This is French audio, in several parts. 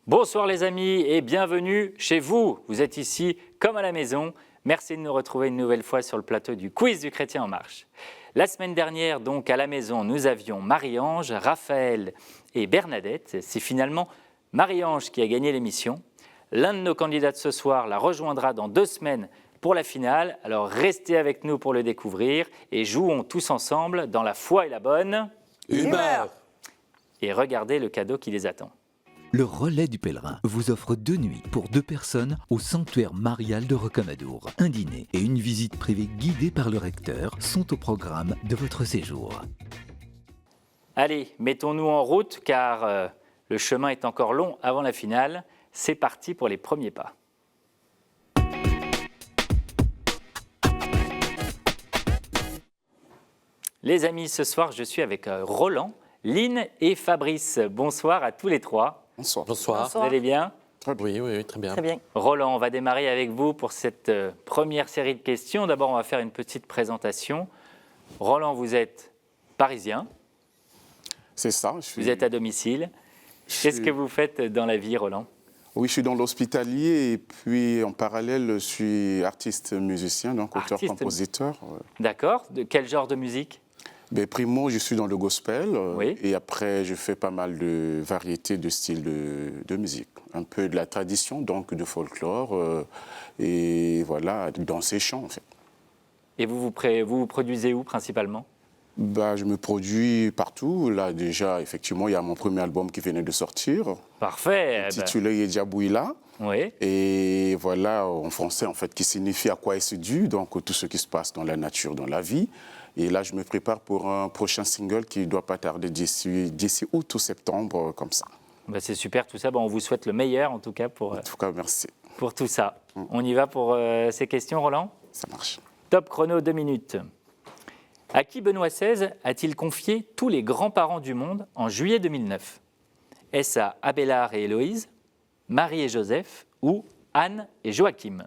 Bonsoir les amis et bienvenue chez vous. Vous êtes ici comme à la maison. Merci de nous retrouver une nouvelle fois sur le plateau du quiz du Chrétien en marche. La semaine dernière, donc à la maison, nous avions Marie-Ange, Raphaël et Bernadette. C'est finalement Marie-Ange qui a gagné l'émission. L'un de nos candidats de ce soir la rejoindra dans 2 semaines pour la finale. Alors restez avec nous pour le découvrir et jouons tous ensemble dans la foi et la bonne humeur. Et regardez le cadeau qui les attend. Le Relais du Pèlerin vous offre 2 nuits pour 2 personnes au sanctuaire marial de Rocamadour. Un dîner et une visite privée guidée par le recteur sont au programme de votre séjour. Allez, mettons-nous en route car le chemin est encore long avant la finale. C'est parti pour les premiers pas. Les amis, ce soir, je suis avec Roland, Lynn et Fabrice. Bonsoir à tous les trois. Bonsoir. Bonsoir. Vous allez bien ? Oui, très bien. Très bien. Roland, on va démarrer avec vous pour cette première série de questions. D'abord, on va faire une petite présentation. Roland, vous êtes parisien. C'est ça. Vous êtes à domicile. Qu'est-ce que vous faites dans la vie, Roland ? Oui, je suis dans l'hospitalier et puis en parallèle, je suis artiste musicien, donc auteur-compositeur. D'accord. De quel genre de musique ? Primo, je suis dans le gospel Oui. et après, je fais pas mal de variétés de styles de musique. Un peu de la tradition, donc de folklore et voilà, dans ces chants en fait. Et vous produisez où principalement ? Je me produis partout. Là, déjà, effectivement, il y a mon premier album qui venait de sortir. Parfait. Intitulé Yedjabouila. Oui. Et voilà, en français, en fait, qui signifie à quoi est-ce dû, donc tout ce qui se passe dans la nature, dans la vie. Et là, je me prépare pour un prochain single qui ne doit pas tarder d'ici août ou septembre, comme ça. C'est super tout ça. On vous souhaite le meilleur, en tout cas, pour merci. Pour tout ça. On y va pour ces questions, Roland ? Ça marche. Top chrono, 2 minutes. À qui Benoît XVI a-t-il confié tous les grands-parents du monde en juillet 2009 ? Est-ce à Abélard et Héloïse, Marie et Joseph ou Anne et Joachim ?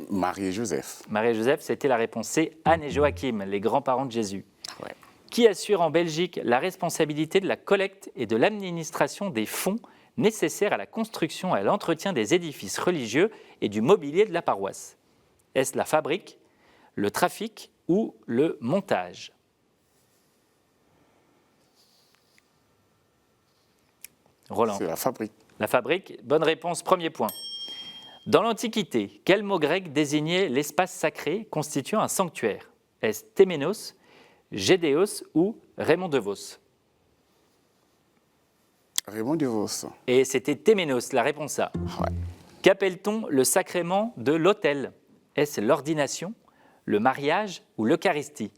Marie et Joseph. Marie et Joseph, c'était la réponse C. Anne et Joachim, les grands-parents de Jésus. Ouais. Qui assure en Belgique la responsabilité de la collecte et de l'administration des fonds nécessaires à la construction et à l'entretien des édifices religieux et du mobilier de la paroisse ? Est-ce la fabrique, le trafic ou le montage ? Roland. C'est la fabrique. La fabrique, bonne réponse, premier point. Dans l'Antiquité, quel mot grec désignait l'espace sacré constituant un sanctuaire ? Est-ce Téménos, Gédéos ou Raymond DeVos ? Raymond DeVos. Et c'était Téménos, la réponse A. Ouais. Qu'appelle-t-on le sacrement de l'autel ? Est-ce l'ordination, le mariage ou l'Eucharistie ?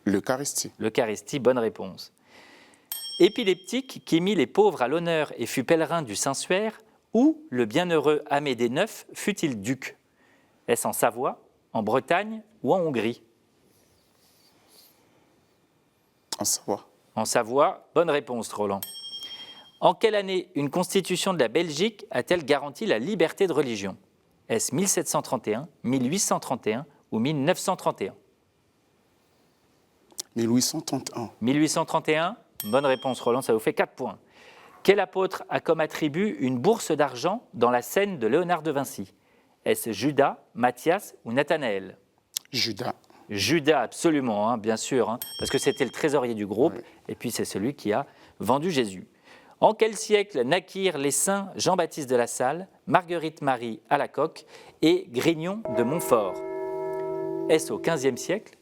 L'Eucharistie. L'Eucharistie, bonne réponse. Épileptique qui mit les pauvres à l'honneur et fut pèlerin du Saint-Suaire, où le bienheureux Amédée IX fut-il duc ? Est-ce en Savoie, en Bretagne ou en Hongrie ? En Savoie. En Savoie, bonne réponse, Roland. En quelle année une constitution de la Belgique a-t-elle garanti la liberté de religion ? Est-ce 1731, 1831 ou 1931 ? 1831. 1831, bonne réponse, Roland, ça vous fait 4 points. Quel apôtre a comme attribut une bourse d'argent dans la scène de Léonard de Vinci ? Est-ce Judas, Matthias ou Nathanaël ? Judas. Judas, absolument, bien sûr, parce que c'était le trésorier du groupe, Oui. et puis c'est celui qui a vendu Jésus. En quel siècle naquirent les saints Jean-Baptiste de La Salle, Marguerite-Marie Alacoque et Grignon de Montfort ? Est-ce au XVe siècle,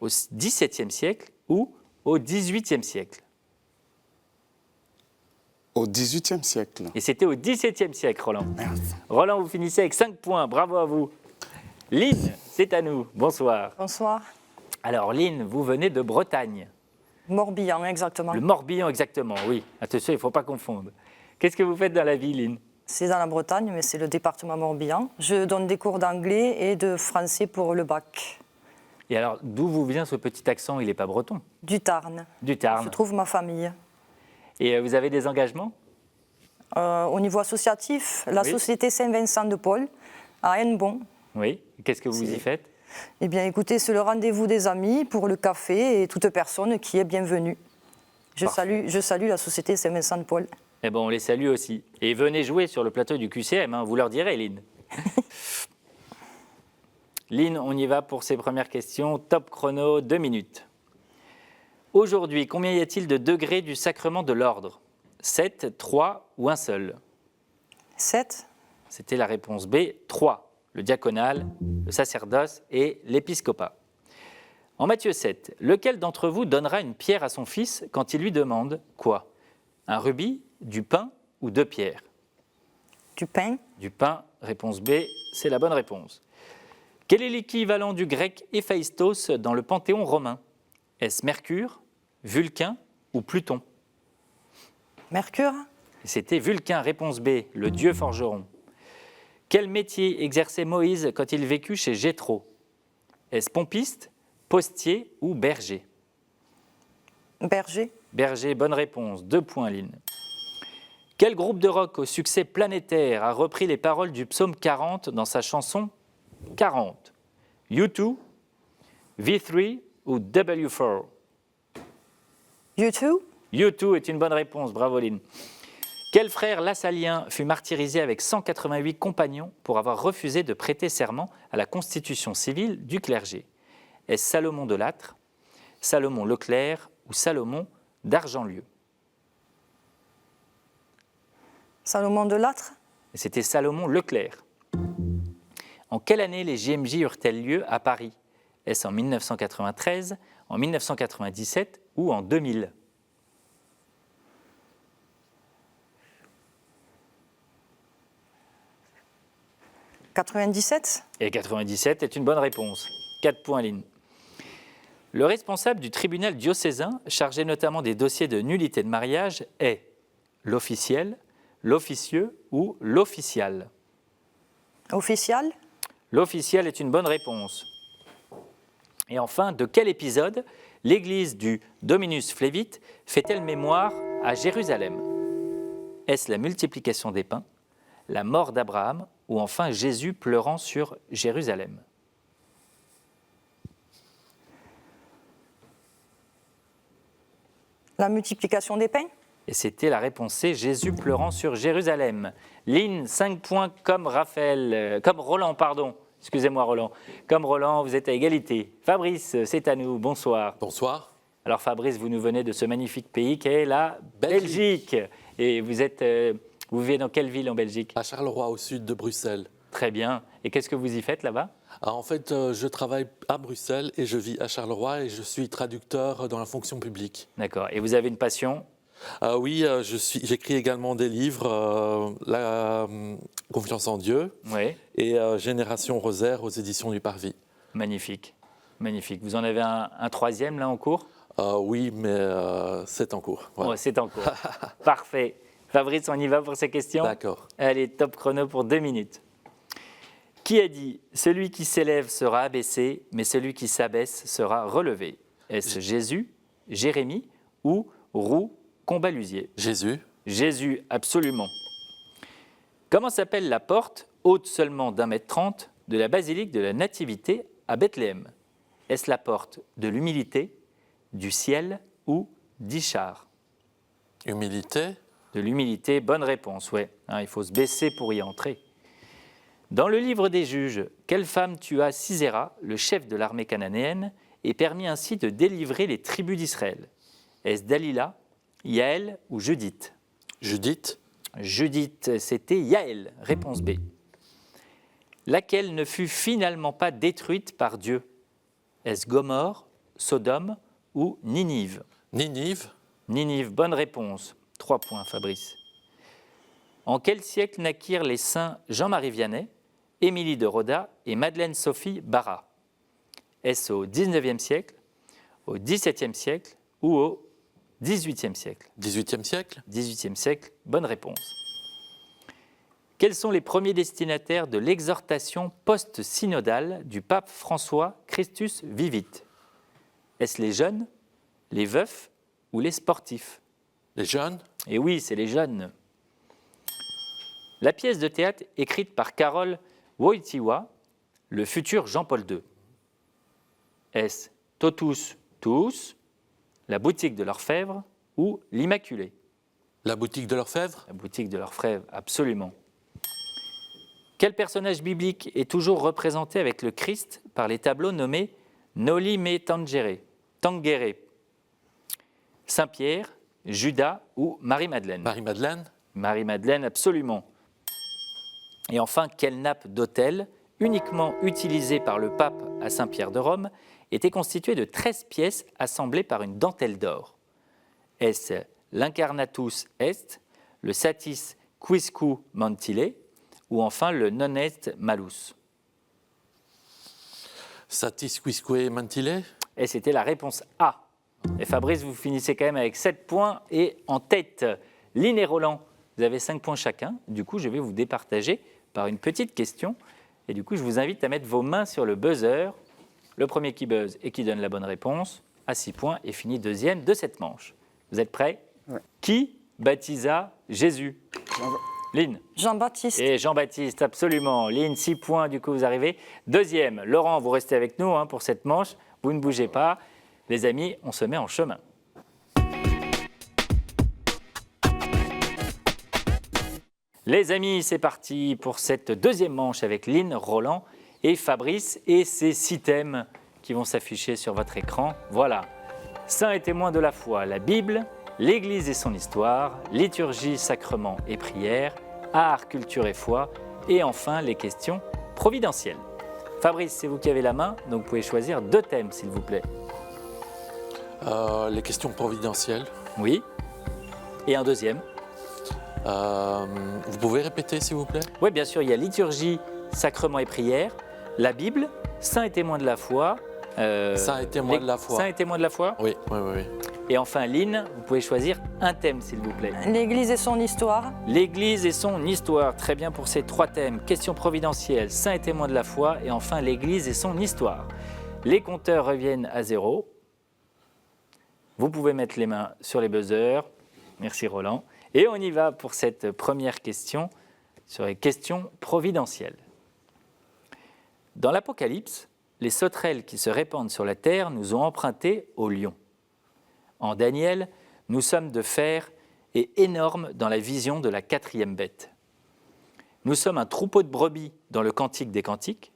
au XVIIe siècle ou au XVIIIe siècle ? Au XVIIIe siècle. Et c'était au XVIIe siècle, Roland. Merci. Roland, vous finissez avec 5 points, bravo à vous. Lynn, c'est à nous, bonsoir. Bonsoir. Alors Lynn, vous venez de Bretagne. Morbihan, exactement. Le Morbihan, exactement, oui. Attention, il ne faut pas confondre. Qu'est-ce que vous faites dans la vie, Lynn ? C'est dans la Bretagne, mais c'est le département Morbihan. Je donne des cours d'anglais et de français pour le bac. Et alors, d'où vous vient ce petit accent ? Il n'est pas breton. Du Tarn. Du Je Tarn. trouve ma famille. Et vous avez des engagements ? Au niveau associatif, la Oui. Société Saint-Vincent de Paul à Hennebon. Oui. Qu'est-ce que vous y faites ? Eh bien, écoutez, c'est le rendez-vous des amis pour le café et toute personne qui est bienvenue. Je salue la société Saint-Vincent-de-Paul. Eh bien, on les salue aussi. Et venez jouer sur le plateau du QCM, hein, vous leur direz, Lynn. Lynn, on y va pour ces premières questions. Top chrono, 2 minutes. Aujourd'hui, combien y a-t-il de degrés du sacrement de l'ordre? 7, 3 ou un seul? 7. C'était la réponse B, 3. Le diaconal, le sacerdoce et l'épiscopat. En Matthieu 7, lequel d'entre vous donnera une pierre à son fils quand il lui demande quoi? Un rubis, du pain ou 2 pierres? Du pain. Du pain, réponse B, c'est la bonne réponse. Quel est l'équivalent du grec Héphaïstos dans le panthéon romain? Est-ce Mercure, Vulcain ou Pluton? Mercure. C'était Vulcain, réponse B, le dieu forgeron. Quel métier exerçait Moïse quand il vécut chez Jéthro? Est-ce pompiste, postier ou berger? Berger. Berger, bonne réponse, 2 points, Lynn. Quel groupe de rock au succès planétaire a repris les paroles du psaume 40 dans sa chanson 40? U2, V3 ou W4? U2. U2 est une bonne réponse, bravo Lynn. Quel frère lassalien fut martyrisé avec 188 compagnons pour avoir refusé de prêter serment à la constitution civile du clergé? Est-ce Salomon de Lattre, Salomon Leclerc ou Salomon d'Argentlieu? Salomon de Lattre. C'était Salomon Leclerc. En quelle année les JMJ eurent-elles lieu à Paris? Est-ce en 1993, en 1997 ou en 2000? « 97. Et 97 est une bonne réponse. 4 points, Lynn. Le responsable du tribunal diocésain, chargé notamment des dossiers de nullité de mariage, est l'officiel, l'officieux ou l'official? Official. L'officiel est une bonne réponse. Et enfin, de quel épisode l'église du Dominus Flevit fait-elle mémoire à Jérusalem? Est-ce la multiplication des pains, la mort d'Abraham ou enfin Jésus pleurant sur Jérusalem? La multiplication des pains. Et c'était la réponse C, Jésus pleurant sur Jérusalem. Lynn, 5 points comme Roland, pardon. Excusez-moi Roland. Comme Roland, vous êtes à égalité. Fabrice, c'est à nous. Bonsoir. Bonsoir. Alors Fabrice, vous nous venez de ce magnifique pays qu'est la Belgique. Et vous vivez dans quelle ville en Belgique? À Charleroi, au sud de Bruxelles. Très bien. Et qu'est-ce que vous y faites là-bas? En fait, je travaille à Bruxelles et je vis à Charleroi et je suis traducteur dans la fonction publique. D'accord. Et vous avez une passion? Oui, j'écris également des livres, La confiance en Dieu Oui. et Génération Rosaire aux éditions du Parvis. Magnifique. Magnifique. Vous en avez un troisième là en cours? Oui, mais c'est en cours. Voilà. Oh, c'est en cours. Parfait. Fabrice, on y va pour ces questions? D'accord. Allez, top chrono pour 2 minutes. Qui a dit « Celui qui s'élève sera abaissé, mais celui qui s'abaisse sera relevé » Est-ce Jésus, Jérémie ou Roux Combalusier? Jésus. Jésus, absolument. Comment s'appelle la porte, haute seulement d'1,30 m, de la basilique de la Nativité à Bethléem? Est-ce la porte de l'humilité, du ciel ou d'Ichar? Humilité. De l'humilité, bonne réponse, ouais. Il faut se baisser pour y entrer. Dans le livre des Juges, quelle femme tua Sisera, le chef de l'armée cananéenne, et permit ainsi de délivrer les tribus d'Israël? Est-ce Dalila, Yaël ou Judith? Judith. Judith, c'était Yaël, réponse B. Laquelle ne fut finalement pas détruite par Dieu? Est-ce Gomorrhe, Sodome ou Ninive? Ninive. Ninive, bonne réponse. 3 points, Fabrice. En quel siècle naquirent les saints Jean-Marie Vianney, Émilie de Roda et Madeleine-Sophie Barra? Est-ce au XIXe siècle, au XVIIe siècle ou au XVIIIe siècle? XVIIIe siècle. XVIIIe siècle, bonne réponse. Quels sont les premiers destinataires de l'exhortation post-synodale du pape François Christus Vivit? Est-ce les jeunes, les veufs ou les sportifs? Les jeunes. Et oui, c'est les jeunes. La pièce de théâtre écrite par Karol Wojtyła, le futur Jean-Paul II. Est-ce Totus Tuus, la boutique de l'orfèvre ou l'Immaculée? La boutique de l'orfèvre? La boutique de l'orfèvre, absolument. Quel personnage biblique est toujours représenté avec le Christ par les tableaux nommés Noli me tangere? Saint-Pierre, Judas ou Marie-Madeleine? Marie-Madeleine? Marie-Madeleine, absolument. Et enfin, quelle nappe d'autel, uniquement utilisée par le pape à Saint-Pierre de Rome, était constituée de 13 pièces assemblées par une dentelle d'or? Est-ce l'Incarnatus Est, le Satis Quisque Mantile ou enfin le Non Est Malus? Satis quisque mantile? Et c'était la réponse A. Et Fabrice, vous finissez quand même avec 7 points et en tête. Lynn et Roland, vous avez 5 points chacun. Du coup, je vais vous départager par une petite question. Et du coup, je vous invite à mettre vos mains sur le buzzer. Le premier qui buzz et qui donne la bonne réponse à 6 points et finit deuxième de cette manche. Vous êtes prêts? Ouais. Qui baptisa Jésus? Lynn. Jean-Baptiste. Et Jean-Baptiste, absolument. Lynn, 6 points, du coup, vous arrivez. Deuxième, Laurent, vous restez avec nous pour cette manche. Vous ne bougez pas. Les amis, on se met en chemin. Les amis, c'est parti pour cette deuxième manche avec Lynn, Roland et Fabrice. Et ces 6 thèmes qui vont s'afficher sur votre écran. Voilà. Saints et témoins de la foi, la Bible, l'Église et son histoire, liturgie, sacrement et prière, art, culture et foi, et enfin les questions providentielles. Fabrice, c'est vous qui avez la main, donc vous pouvez choisir 2 thèmes, s'il vous plaît. Les questions providentielles. Oui. Et un deuxième. Vous pouvez répéter, s'il vous plaît? Oui, bien sûr, il y a liturgie, sacrement et prière, la Bible, saints et témoins de la foi. Saints et témoins de la foi. Saints et témoins de la foi. Oui, oui, oui, oui. Et enfin, Lynn, vous pouvez choisir un thème, s'il vous plaît. L'Église et son histoire. L'Église et son histoire. Très bien pour ces 3 thèmes. Questions providentielles, saints et témoins de la foi. Et enfin, l'Église et son histoire. Les compteurs reviennent à 0. Vous pouvez mettre les mains sur les buzzers. Merci Roland. Et on y va pour cette première question sur les questions providentielles. Dans l'Apocalypse, les sauterelles qui se répandent sur la terre nous ont emprunté au lion. En Daniel, nous sommes de fer et énormes dans la vision de la 4e bête. Nous sommes un troupeau de brebis dans le Cantique des Cantiques.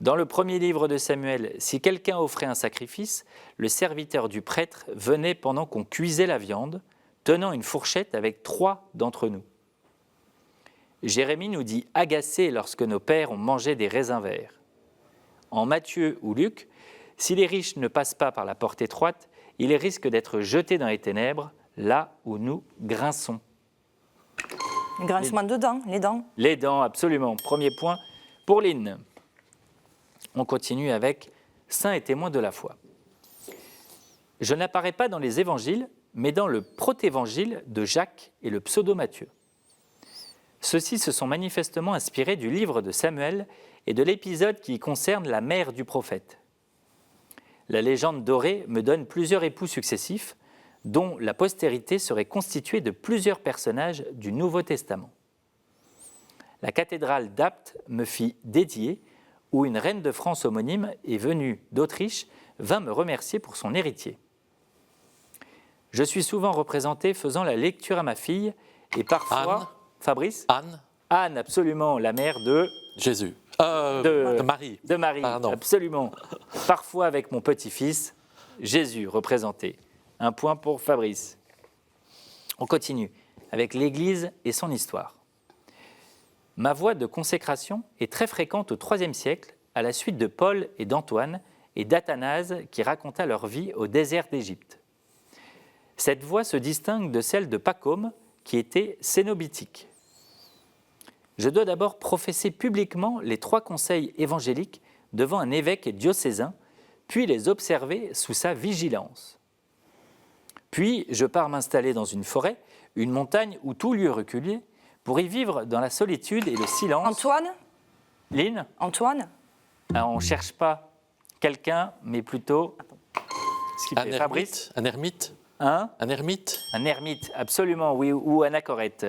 Dans le premier livre de Samuel, si quelqu'un offrait un sacrifice, le serviteur du prêtre venait pendant qu'on cuisait la viande, tenant une fourchette avec 3 d'entre nous. Jérémie nous dit agacé lorsque nos pères ont mangé des raisins verts. En Matthieu ou Luc, si les riches ne passent pas par la porte étroite, ils risquent d'être jetés dans les ténèbres, là où nous grinçons. Grincement de dents, les dents. Les dents, absolument. Premier point pour Lynn. On continue avec Saints et témoins de la foi. Je n'apparais pas dans les évangiles, mais dans le protévangile de Jacques et le pseudo-Matthieu. Ceux-ci se sont manifestement inspirés du livre de Samuel et de l'épisode qui concerne la mère du prophète. La légende dorée me donne plusieurs époux successifs, dont la postérité serait constituée de plusieurs personnages du Nouveau Testament. La cathédrale d'Apt me fit dédier, où une reine de France homonyme est venue d'Autriche, vint me remercier pour son héritier. Je suis souvent représenté faisant la lecture à ma fille et parfois... Anne. Fabrice? Anne? Anne, absolument, la mère de... Jésus. De Marie. De Marie, Pardon. absolument. Parfois avec mon petit-fils, Jésus représenté. Un point pour Fabrice. On continue avec l'Église et son histoire. Ma voie de consécration est très fréquente au IIIe siècle, à la suite de Paul et d'Antoine et d'Athanase qui raconta leur vie au désert d'Égypte. Cette voie se distingue de celle de Pacôme, qui était cénobitique. Je dois d'abord professer publiquement les 3 conseils évangéliques devant un évêque diocésain, puis les observer sous sa vigilance. Puis je pars m'installer dans une forêt, une montagne ou tout lieu reculé, pour y vivre dans la solitude et le silence. Antoine? Lynn? Antoine? On ne cherche pas quelqu'un, mais plutôt... Ce qui Un fait Fabrice. ermite? Un ermite? Un ermite? Un ermite, absolument, oui, ou anachorète.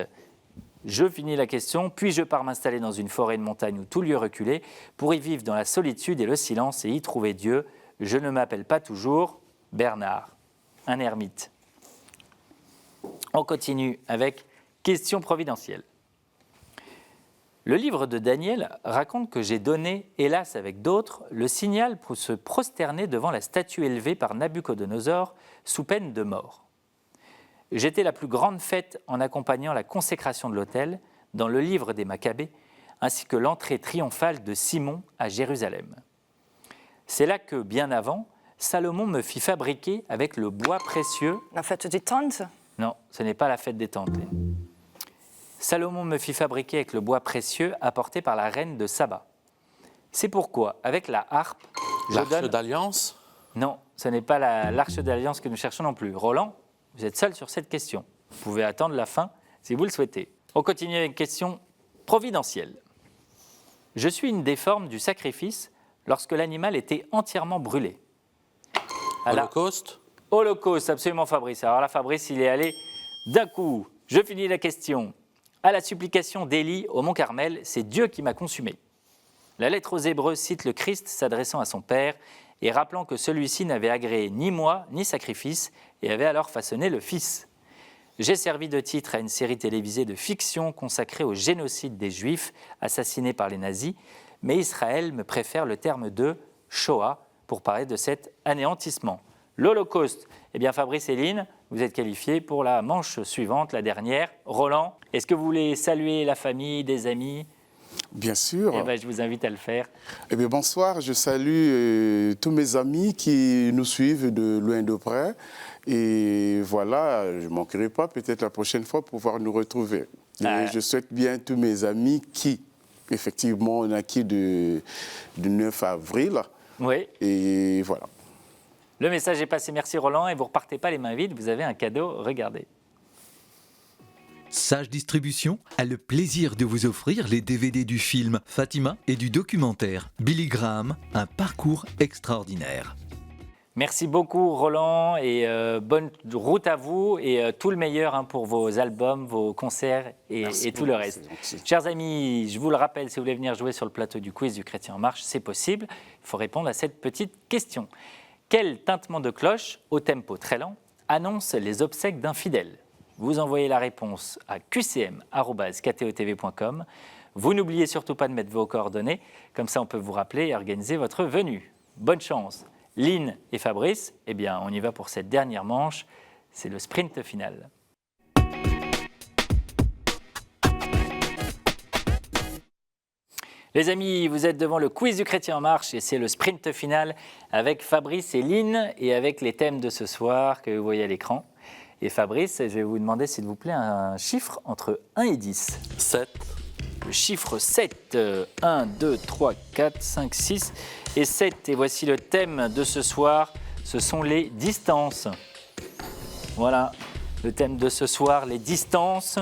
Je finis la question, puis je pars m'installer dans une forêt, une montagne ou tout lieu reculé pour y vivre dans la solitude et le silence et y trouver Dieu. Je ne m'appelle pas toujours Bernard. Un ermite. On continue avec question providentielle. Le livre de Daniel raconte que j'ai donné, hélas avec d'autres, le signal pour se prosterner devant la statue élevée par Nabuchodonosor sous peine de mort. J'étais la plus grande fête en accompagnant la consécration de l'autel dans le livre des Maccabées, ainsi que l'entrée triomphale de Simon à Jérusalem. C'est là que, bien avant, Salomon me fit fabriquer avec le bois précieux... La fête des tentes? Non, ce n'est pas la fête des tentes. Salomon me fit fabriquer avec le bois précieux apporté par la reine de Saba. C'est pourquoi, avec la harpe, L'Arche d'Alliance? Non, ce n'est pas l'Arche d'Alliance que nous cherchons non plus. Roland, vous êtes seul sur cette question. Vous pouvez attendre la fin si vous le souhaitez. On continue avec une question providentielle. Je suis une des formes du sacrifice lorsque l'animal était entièrement brûlé. Holocauste? Holocauste, absolument Fabrice. Alors là, Fabrice, il est allé d'un coup. Je finis la question. À la supplication d'Élie au mont Carmel, c'est Dieu qui m'a consumé. La lettre aux Hébreux cite le Christ s'adressant à son Père et rappelant que celui-ci n'avait agréé ni moi ni sacrifice et avait alors façonné le Fils. J'ai servi de titre à une série télévisée de fiction consacrée au génocide des Juifs assassinés par les nazis, mais Israël me préfère le terme de Shoah pour parler de cet anéantissement. L'Holocauste. Eh bien, Fabrice et Lynn, vous êtes qualifiés pour la manche suivante, la dernière. Roland, est-ce que vous voulez saluer la famille, des amis? Bien sûr. Eh bien, je vous invite à le faire. Eh bien, bonsoir, je salue tous mes amis qui nous suivent de loin de près. Et voilà, je ne manquerai pas peut-être la prochaine fois pouvoir nous retrouver. Et je souhaite bien tous mes amis qui, effectivement, on a qui du 9 avril. Oui. Et voilà. Le message est passé, merci Roland, et vous ne repartez pas les mains vides, vous avez un cadeau, regardez. Sage Distribution a le plaisir de vous offrir les DVD du film Fatima et du documentaire Billy Graham, un parcours extraordinaire. Merci beaucoup Roland et bonne route à vous et tout le meilleur pour vos albums, vos concerts et tout le reste. Chers amis, je vous le rappelle, si vous voulez venir jouer sur le plateau du quiz du Chrétien en marche, c'est possible. Il faut répondre à cette petite question. Quel tintement de cloche, au tempo très lent, annonce les obsèques d'un fidèle? Vous envoyez la réponse à qcm@ktotv.com. Vous n'oubliez surtout pas de mettre vos coordonnées, comme ça on peut vous rappeler et organiser votre venue. Bonne chance. Lynn et Fabrice, eh bien on y va pour cette dernière manche, c'est le sprint final. Les amis, vous êtes devant le quiz du Chrétien en marche et c'est le sprint final avec Fabrice et Lynn et avec les thèmes de ce soir que vous voyez à l'écran. Et Fabrice, je vais vous demander s'il vous plaît un chiffre entre 1 et 10. 7. Le chiffre 7. 1, 2, 3, 4, 5, 6 et 7. Et voici le thème de ce soir, ce sont les distances. Voilà, le thème de ce soir, les distances.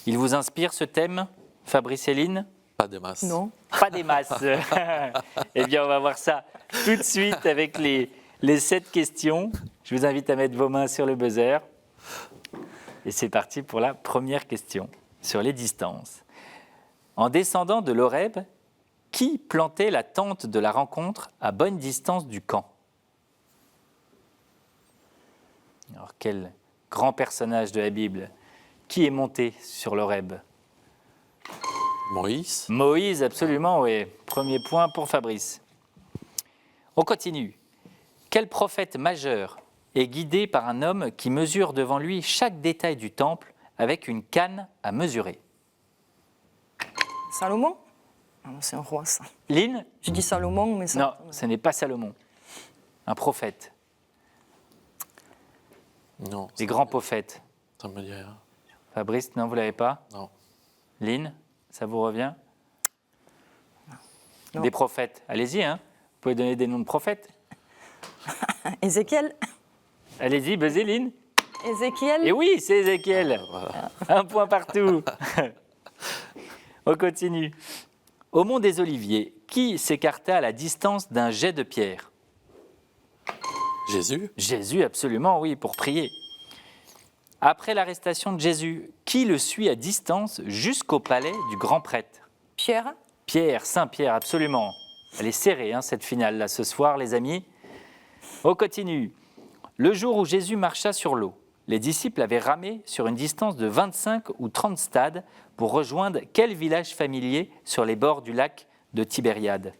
Il vous inspire ce thème, Fabrice et Lynn? Pas des masses. Non. Pas des masses. Eh bien, on va voir ça tout de suite avec les 7 questions. Je vous invite à mettre vos mains sur le buzzer. Et c'est parti pour la première question sur les distances. En descendant de l'Horeb, qui plantait la tente de la rencontre à bonne distance du camp? Alors, quel grand personnage de la Bible? Qui est monté sur l'Horeb? Moïse. Moïse, absolument, oui. Premier point pour Fabrice. On continue. Quel prophète majeur est guidé par un homme qui mesure devant lui chaque détail du temple avec une canne à mesurer? Salomon? Non, c'est un roi, ça. Lynn? Je dis Salomon, mais ça... Non, ce n'est pas Salomon. Un prophète. Non. Les grands prophètes. Ça me dit rien. Fabrice, non, vous ne l'avez pas? Non. Lynn, ça vous revient? Non. Des prophètes. Allez-y, hein. Vous pouvez donner des noms de prophètes. Ézéchiel? Allez-y, buzzez, Lynn. Ézéchiel? Et oui, c'est Ézéchiel. Voilà. Un point partout. On continue. Au mont des Oliviers, qui s'écarta à la distance d'un jet de pierre? Jésus. Jésus, absolument, oui, pour prier. Après l'arrestation de Jésus, qui le suit à distance jusqu'au palais du grand prêtre? Pierre? Pierre, Saint-Pierre, absolument. Elle est serrée, cette finale-là, ce soir, les amis. On continue. Le jour où Jésus marcha sur l'eau, les disciples avaient ramé sur une distance de 25 ou 30 stades pour rejoindre quel village familier sur les bords du lac de Tibériade?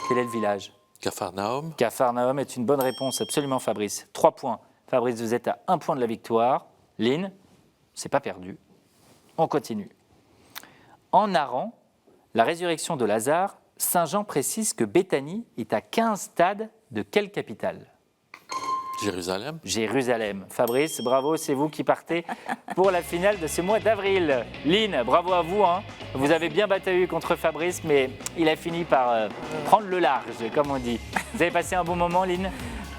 Quel est le village? Capharnaüm. Capharnaüm est une bonne réponse, absolument Fabrice. 3 points. Fabrice, vous êtes à 1 point de la victoire. Lynn, c'est pas perdu. On continue. En narrant la résurrection de Lazare, Saint Jean précise que Béthanie est à 15 stades de quelle capitale? Jérusalem. Jérusalem. Fabrice, bravo, c'est vous qui partez pour la finale de ce mois d'avril. Lynn, bravo à vous. Vous avez bien bataillé contre Fabrice, mais il a fini par prendre le large, comme on dit. Vous avez passé un bon moment, Lynn?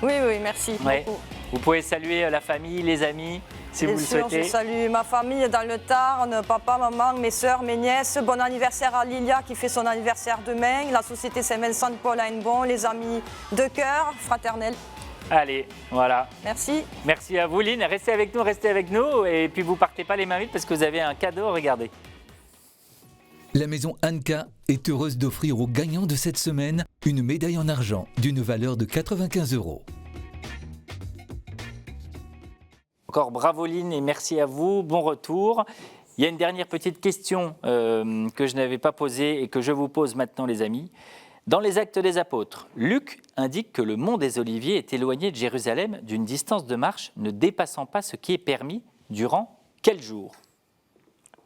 Oui, merci Ouais. beaucoup. Vous pouvez saluer la famille, les amis, si Bien vous le sûr, souhaitez. je salue ma famille dans le Tarn, papa, maman, mes sœurs, mes nièces. Bon anniversaire à Lilia qui fait son anniversaire demain. La société Saint-Vincent de Paul à Hennebon, les amis de cœur, fraternels. Allez, voilà. Merci. Merci à vous, Lynn. Restez avec nous. Et puis, vous partez pas les mains vides parce que vous avez un cadeau, regardez. La maison Anka est heureuse d'offrir aux gagnants de cette semaine une médaille en argent d'une valeur de 95 €. Encore bravo, Lynn, et merci à vous. Bon retour. Il y a une dernière petite question que je n'avais pas posée et que je vous pose maintenant, les amis. Dans les Actes des Apôtres, Luc indique que le mont des Oliviers est éloigné de Jérusalem d'une distance de marche ne dépassant pas ce qui est permis durant quel jour?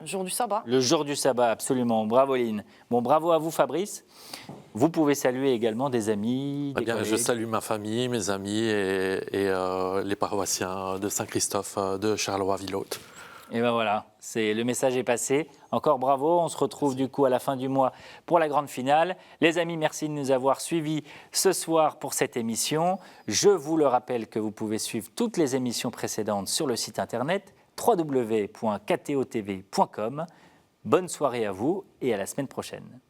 Jour du sabbat. Le jour du sabbat, absolument. Bravo, Lynn. Bon, bravo à vous, Fabrice. Vous pouvez saluer également des amis, des collègues. Je salue ma famille, mes amis et les paroissiens de Saint-Christophe de Charleroi-Villhaute. Et ben voilà, le message est passé. Encore bravo, on se retrouve du coup à la fin du mois pour la grande finale. Les amis, merci de nous avoir suivis ce soir pour cette émission. Je vous le rappelle que vous pouvez suivre toutes les émissions précédentes sur le site internet www.ktotv.com. Bonne soirée à vous et à la semaine prochaine.